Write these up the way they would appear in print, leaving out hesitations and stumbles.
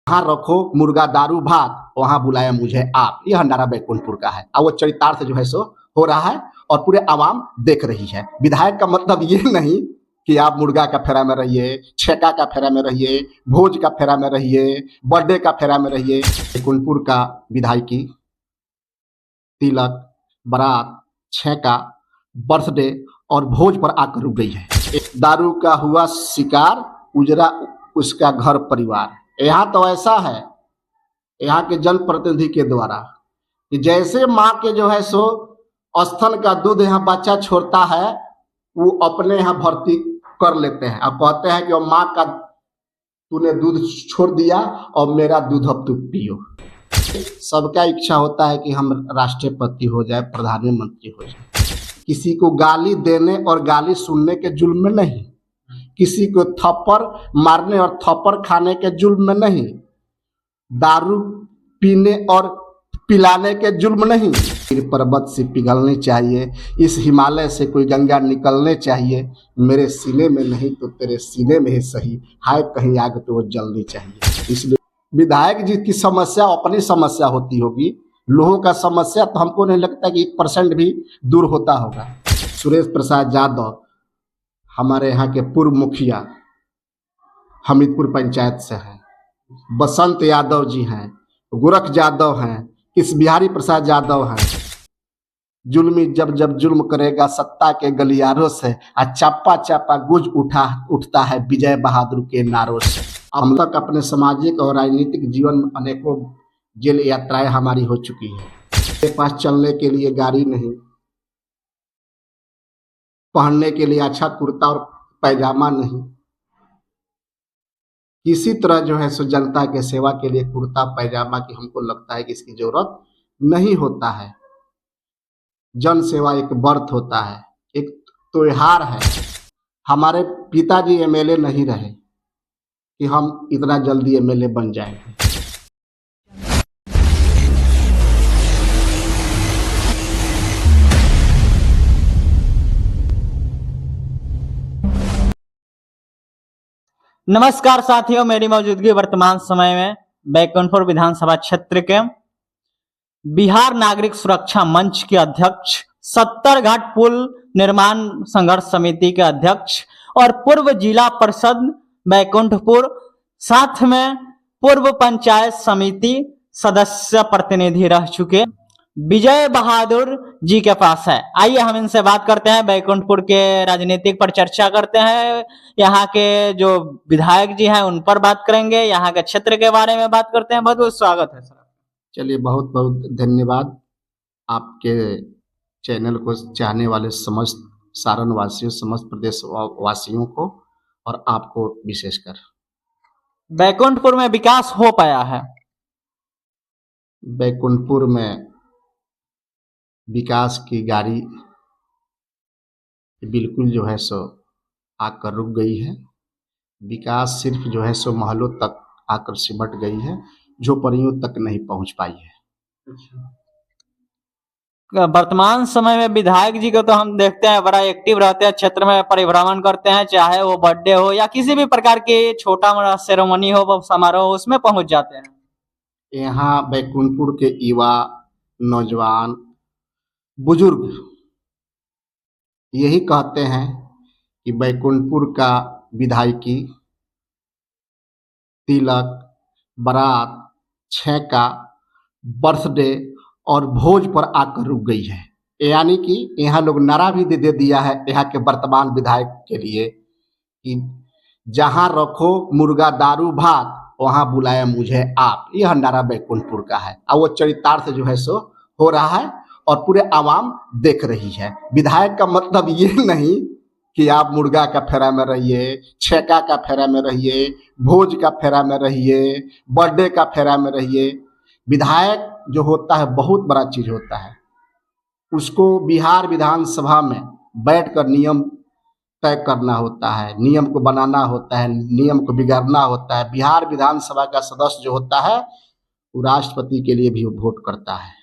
जहाँ रखो मुर्गा दारू भात वहां बुलाया मुझे आप, यह नारा बैकुंठपुर का है। और वो चरितार्थ जो है सो हो रहा है और पूरे आवाम देख रही है। विधायक का मतलब ये नहीं कि आप मुर्गा का फेरा में रहिए, छेका का फेरा में रहिए, भोज का फेरा में रहिए, बर्थडे का फेरा में रहिए। बैकुंठपुर का विधायकी तिलक, बारात, छेका, बर्थडे और भोज पर आकर रुक गई है। दारू का हुआ शिकार, उजरा उसका घर परिवार। यहाँ तो ऐसा है, यहाँ के जनप्रतिनिधि के द्वारा कि जैसे माँ के जो है सो स्तन का दूध यहाँ बच्चा छोड़ता है, वो अपने यहाँ भर्ती कर लेते हैं। अब कहते हैं कि वो माँ का तूने दूध छोड़ दिया और मेरा दूध अब तू पियो। सबका इच्छा होता है कि हम राष्ट्रपति हो जाए, प्रधानमंत्री हो जाए। किसी को गाली देने और गाली सुनने के जुल्म में नहीं, किसी को थप्पड़ मारने और थप्पड़ खाने के जुल्म में नहीं, दारू पीने और पिलाने के जुल्म नहीं। फिर पर्वत से पिघलनी चाहिए, इस हिमालय से कोई गंगा निकलने चाहिए। मेरे सीने में नहीं तो तेरे सीने में ही सही, हाय कहीं आग तो वो जलनी चाहिए। इसलिए विधायक जी की समस्या अपनी समस्या होती होगी, लोगों का समस्या तो हमको नहीं लगता कि 1% भी दूर होता होगा। सुरेश प्रसाद यादव हमारे यहाँ के पूर्व मुखिया हमीदपुर पंचायत से हैं, बसंत यादव जी हैं, गोरख यादव हैं, किस बिहारी प्रसाद यादव हैं। जुल्मी जब जब जुल्म करेगा सत्ता के गलियारों से, चप्पा चप्पा गूंज उठता है विजय बहादुर के नारों से। हम तक अपने सामाजिक और राजनीतिक जीवन में अनेकों जेल यात्राएं हमारी हो चुकी है। मेरे पास चलने के लिए गाड़ी नहीं, पहनने के लिए अच्छा कुर्ता और पैजामा नहीं, किसी तरह जो है सो जनता के सेवा के लिए कुर्ता पैजामा की हमको लगता है कि इसकी जरूरत नहीं होता है। जन सेवा एक व्रत होता है, एक त्योहार है। हमारे पिताजी एमएलए नहीं रहे कि हम इतना जल्दी एमएलए बन जाएंगे। नमस्कार साथियों, मेरी मौजूदगी वर्तमान समय में बैकुंठपुर विधानसभा क्षेत्र के बिहार नागरिक सुरक्षा मंच के अध्यक्ष, 70 घाट पुल निर्माण संघर्ष समिति के अध्यक्ष और पूर्व जिला परिषद बैकुंठपुर, साथ में पूर्व पंचायत समिति सदस्य प्रतिनिधि रह चुके विजय बहादुर जी के पास है। आइए हम इनसे बात करते हैं, बैकुंठपुर के राजनीतिक पर चर्चा करते हैं, यहाँ के जो विधायक जी हैं उन पर बात करेंगे, यहाँ के क्षेत्र के बारे में बात करते हैं। बहुत बहुत स्वागत है सर। चलिए, बहुत बहुत धन्यवाद आपके चैनल को चाहने वाले समस्त सारण वासियों, समस्त प्रदेश वासियों को और आपको विशेषकर। बैकुंठपुर में विकास हो पाया है? बैकुंठपुर में विकास की गाड़ी बिल्कुल जो है सो आकर रुक गई है। विकास सिर्फ जो है सो महलों तक आकर सिमट गई है, झोपड़ियों तक नहीं पहुंच पाई है। वर्तमान समय में विधायक जी को तो हम देखते हैं बड़ा एक्टिव रहते हैं, क्षेत्र में परिभ्रमण करते हैं, चाहे वो बर्थडे हो या किसी भी प्रकार की छोटा मोटा सेरेमनी हो, वो समारोह हो, उसमें पहुंच जाते हैं। यहाँ बैकुंठपुर के युवा, नौजवान, बुजुर्ग यही कहते हैं कि बैकुंठपुर का विधायकी तिलक, बारात, छेका, बर्थडे और भोज पर आकर रुक गई है। यानी कि यहाँ लोग नारा भी दे दिया है यहाँ के वर्तमान विधायक के लिए कि जहाँ रखो मुर्गा दारू भात वहां बुलाया मुझे आप, यह नारा बैकुंठपुर का है। और वो चरितार्थ जो है सो हो रहा है और पूरे आवाम देख रही है। विधायक का मतलब ये नहीं कि आप मुर्गा का फेरा में रहिए, छेका का फेरा में रहिए, भोज का फेरा में रहिए, बर्थडे का फेरा में रहिए। विधायक जो होता है बहुत बड़ा चीज होता है। उसको बिहार विधानसभा में बैठकर नियम तय करना होता है, नियम को बनाना होता है, नियम को बिगाड़ना होता है। बिहार विधानसभा का सदस्य जो होता है वो राष्ट्रपति के लिए भी वोट करता है।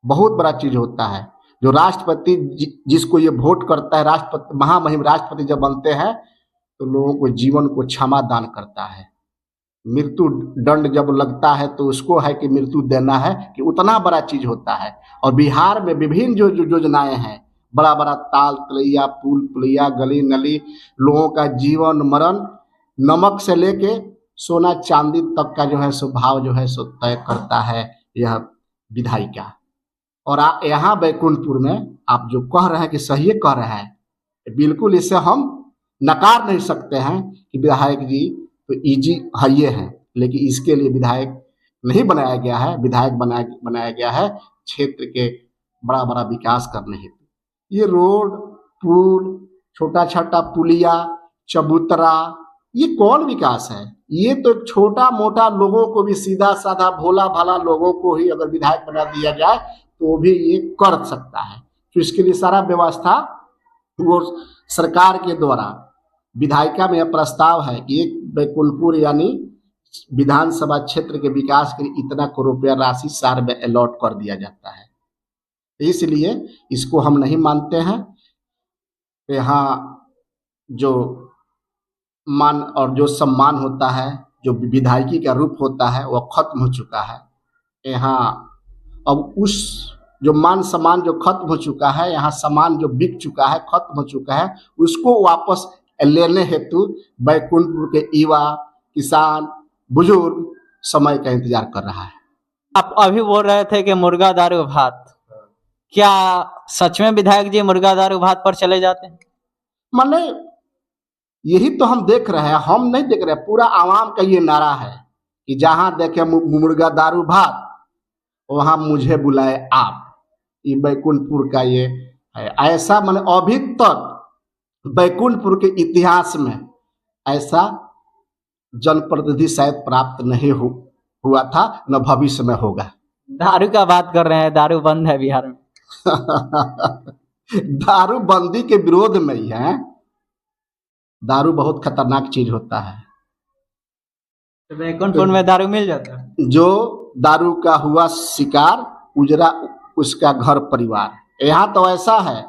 बहुत बड़ा चीज होता है। जो राष्ट्रपति जिसको ये वोट करता है, राष्ट्रपति, महामहिम राष्ट्रपति जब बनते हैं तो लोगों को जीवन को क्षमा दान करता है। मृत्यु दंड जब लगता है तो उसको है कि मृत्यु देना है, कि उतना बड़ा चीज होता है। और बिहार में विभिन्न जो जो योजनाएं हैं, बड़ा बड़ा ताल तलैया, पुल पुलिया, गली नली, लोगों का जीवन मरण, नमक से लेके सोना चांदी तक का जो है सो भाव जो है सो तय करता है यह विधायिका। और यहाँ बैकुंठपुर में आप जो कह रहे हैं कि सही कह रहे हैं, बिल्कुल इसे हम नकार नहीं सकते हैं कि विधायक जी तो इजी है ये है, लेकिन इसके लिए विधायक नहीं बनाया गया है। विधायक बनाया गया है क्षेत्र के बड़ा बड़ा विकास करने हेतु। ये रोड, पुल, छोटा छोटा पुलिया, चबूतरा, ये कौन विकास है? ये तो छोटा मोटा लोगों को भी, सीधा साधा भोला भाला लोगों को ही अगर विधायक बना दिया जाए तो भी ये कर सकता है। तो इसके लिए सारा व्यवस्था वो सरकार के द्वारा, विधायिका में यह प्रस्ताव है कि एक बैकुंठपुर यानी विधानसभा क्षेत्र के विकास के लिए इतना करोड़ रुपया राशि साल में अलॉट कर दिया जाता है। इसलिए इसको हम नहीं मानते हैं। यहाँ जो मान और जो सम्मान होता है, जो विधायकी का रूप होता है, वह खत्म हो चुका है। यहाँ अब उस जो मान सम्मान जो खत्म हो चुका है, यहाँ सम्मान जो बिक चुका है, खत्म हो चुका है, उसको वापस लेने हेतु बैकुंठपुर के युवा, किसान, बुजुर्ग समय का इंतजार कर रहा है। आप अभी बोल रहे थे कि मुर्गा दारू भात, क्या सच में विधायक जी मुर्गा दारू भात पर चले जाते हैं? माने यही तो हम देख रहे हैं, हम नहीं देख रहे, पूरा आवाम का ये नारा है कि जहां देखे मुर्गा दारू भात, वहां मुझे बुलाए आप। ये बैकुंठपुर का ये है। ऐसा माने अभी तक बैकुंठपुर के इतिहास में ऐसा जनप्रतिनिधि शायद प्राप्त नहीं हुआ था, न भविष्य में होगा। दारू का बात कर रहे हैं, दारू बंद है बिहार में। दारू बंदी के विरोध में ही है। दारू बहुत खतरनाक चीज होता है। तो बैकुंठपुर में दारू मिल जाता है। जो दारू का हुआ शिकार, उजरा उसका घर परिवार। यहाँ तो ऐसा है,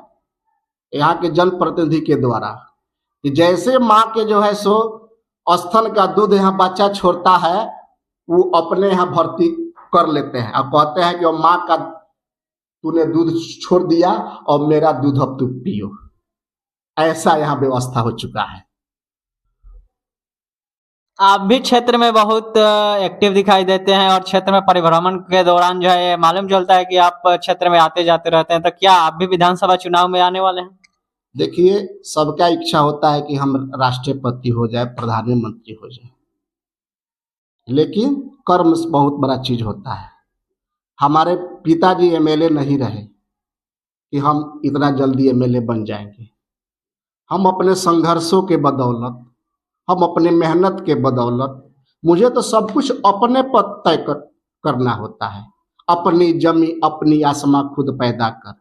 यहाँ के जनप्रतिनिधि के द्वारा कि जैसे माँ के जो है सो स्तन का दूध यहाँ बच्चा छोड़ता है, वो अपने यहाँ भर्ती कर लेते हैं और कहते हैं कि वो माँ का तूने दूध छोड़ दिया और मेरा दूध अब तू पियो। ऐसा यहाँ व्यवस्था हो चुका है। आप भी क्षेत्र में बहुत एक्टिव दिखाई देते हैं और क्षेत्र में परिभ्रमण के दौरान जो है मालूम चलता है कि आप क्षेत्र में आते जाते रहते हैं, तो क्या आप भी विधानसभा चुनाव में आने वाले हैं? देखिए, सबका इच्छा होता है कि हम राष्ट्रपति हो जाए, प्रधानमंत्री हो जाए, लेकिन कर्म बहुत बड़ा चीज होता है। हमारे पिताजी एमएलए नहीं रहे कि हम इतना जल्दी एमएलए बन जाएंगे। हम अपने संघर्षों के बदौलत, हम अपने मेहनत के बदौलत, मुझे तो सब कुछ अपने पर तय करना होता है। अपनी जमी अपनी आसमां खुद पैदा कर,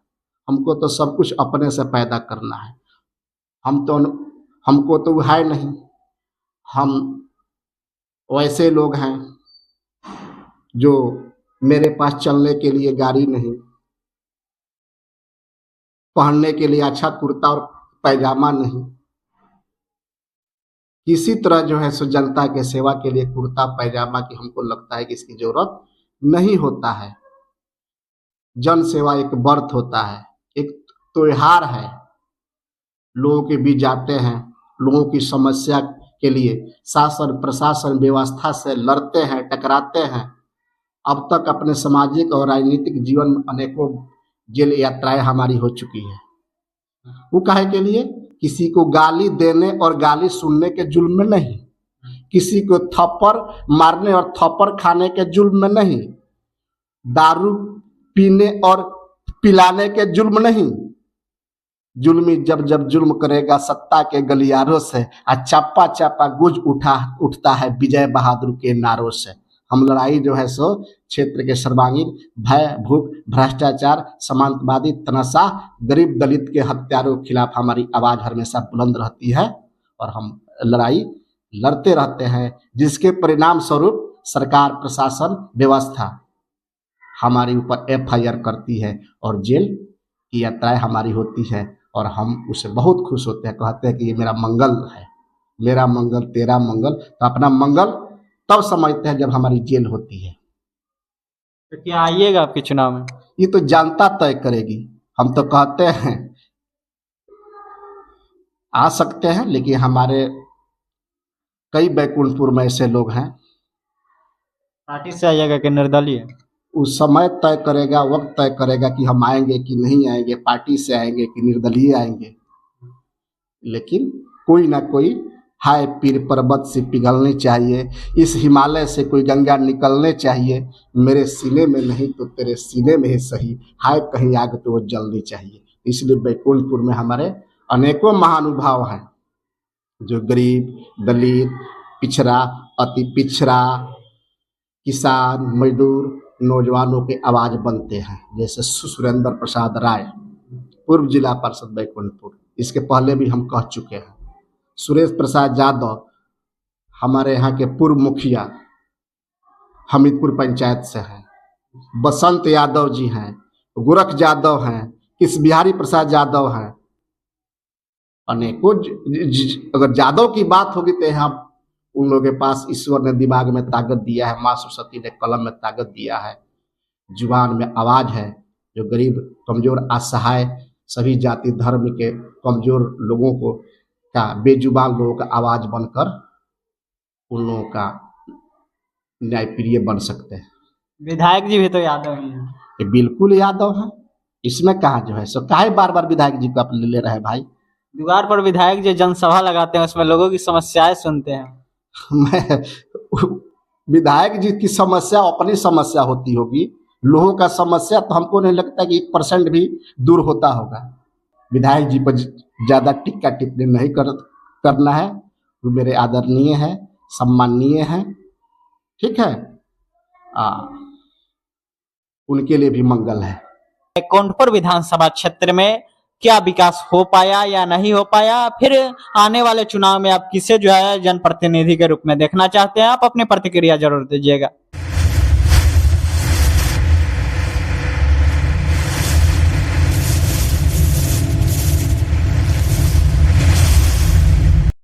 हमको तो सब कुछ अपने से पैदा करना है। हमको तो है नहीं। हम वैसे लोग हैं जो, मेरे पास चलने के लिए गाड़ी नहीं, पहनने के लिए अच्छा कुर्ता और पैजामा नहीं, किसी तरह जो है सो जनता के सेवा के लिए कुर्ता पैजामा की हमको लगता है कि इसकी जरूरत नहीं होता है। जन सेवा एक व्रत होता है, एक त्योहार है। लोगों के बीच जाते हैं, लोगों की समस्या के लिए शासन प्रशासन व्यवस्था से लड़ते हैं, टकराते हैं। अब तक अपने सामाजिक और राजनीतिक जीवन में अनेकों जेल यात्राएं हमारी हो चुकी है। वो काहे के लिए? किसी को गाली देने और गाली सुनने के जुल्म में नहीं, किसी को थप्पड़ मारने और थप्पड़ खाने के जुल्म में नहीं, दारू पीने और पिलाने के जुल्म नहीं। जुल्मी जब जब जुल्म करेगा सत्ता के गलियारों से, चप्पा चप्पा गूंज उठता है विजय बहादुर के नारों से। हम लड़ाई जो है सो क्षेत्र के सर्वांगीण भय, भूख, भ्रष्टाचार, समांतवादी तनाशाह, गरीब दलित के हत्यारों के खिलाफ हमारी आवाज हमेशा बुलंद रहती है और हम लड़ाई लड़ते रहते हैं, जिसके परिणाम स्वरूप सरकार प्रशासन व्यवस्था हमारे ऊपर FIR करती है और जेल की यात्राएं हमारी होती है और हम उससे बहुत खुश होते हैं। कहते हैं कि ये मेरा मंगल है, मेरा मंगल तेरा मंगल। तो अपना मंगल तब समझते हैं जब हमारी जेल होती है। तो क्या आइएगा आपके चुनाव में? ये तो जनता तय करेगी। हम तो कहते हैं आ सकते हैं, लेकिन हमारे कई बैकुंठपुर में ऐसे लोग हैं। पार्टी से आइएगा कि निर्दलीय? उस समय तय करेगा, वक्त तय करेगा कि हम आएंगे कि नहीं आएंगे, पार्टी से आएंगे कि निर्दलीय आएंगे। लेकिन कोई ना कोई हाय पीर पर्वत से पिघलनी चाहिए, इस हिमालय से कोई गंगा निकलने चाहिए। मेरे सीने में नहीं तो तेरे सीने में ही सही, हाय कहीं आग तो वो जलनी चाहिए। इसलिए बैकुंठपुर में हमारे अनेकों महानुभाव हैं जो गरीब, दलित, पिछड़ा, अति पिछड़ा, किसान, मजदूर, नौजवानों के आवाज बनते हैं। जैसे सुरेंद्र प्रसाद राय, पूर्व जिला पार्षद बैकुंठपुर, इसके पहले भी हम कह चुके हैं। सुरेश प्रसाद यादव हमारे यहाँ के पूर्व मुखिया, हमीदपुर पंचायत से हैं। बसंत यादव जी हैं, गोरख यादव हैं, किस बिहारी प्रसाद यादव हैं। अनेकों अगर यादव की बात होगी तो यहाँ उन लोगों के पास ईश्वर ने दिमाग में ताकत दिया है, माँ सरस्वती ने कलम में ताकत दिया है, जुबान में आवाज है। जो गरीब, कमजोर, असहाय, सभी जाति धर्म के कमजोर लोगों को का, बेजुबान लोगों का आवाज बनकर उन लोगों का न्यायप्रिय बन सकते हैं। विधायक जी भी तो यादव ही हैं। ये बिल्कुल यादव है, इसमें कहाँ जो है सो काहे बार बार विधायक जी को आप ले रहे हैं भाई। द्वार पर विधायक जी जनसभा लगाते हैं, उसमें लोगों की समस्याएं सुनते हैं। मैं विधायक जी की समस्या अपनी समस्या होती होगी, लोगों का समस्या तो हमको नहीं लगता कि 1% भी दूर होता होगा। विधायक जी पर ज़्यादा टिक्का टिप्पणी नहीं करना है। वो मेरे आदरणीय है, सम्माननीय है, ठीक है। उनके लिए भी मंगल है। बैकुंठपुर विधानसभा क्षेत्र में क्या विकास हो पाया या नहीं हो पाया, फिर आने वाले चुनाव में आप किसे जो है जनप्रतिनिधि के रूप में देखना चाहते हैं, आप अपनी प्रतिक्रिया जरूर दीजिएगा।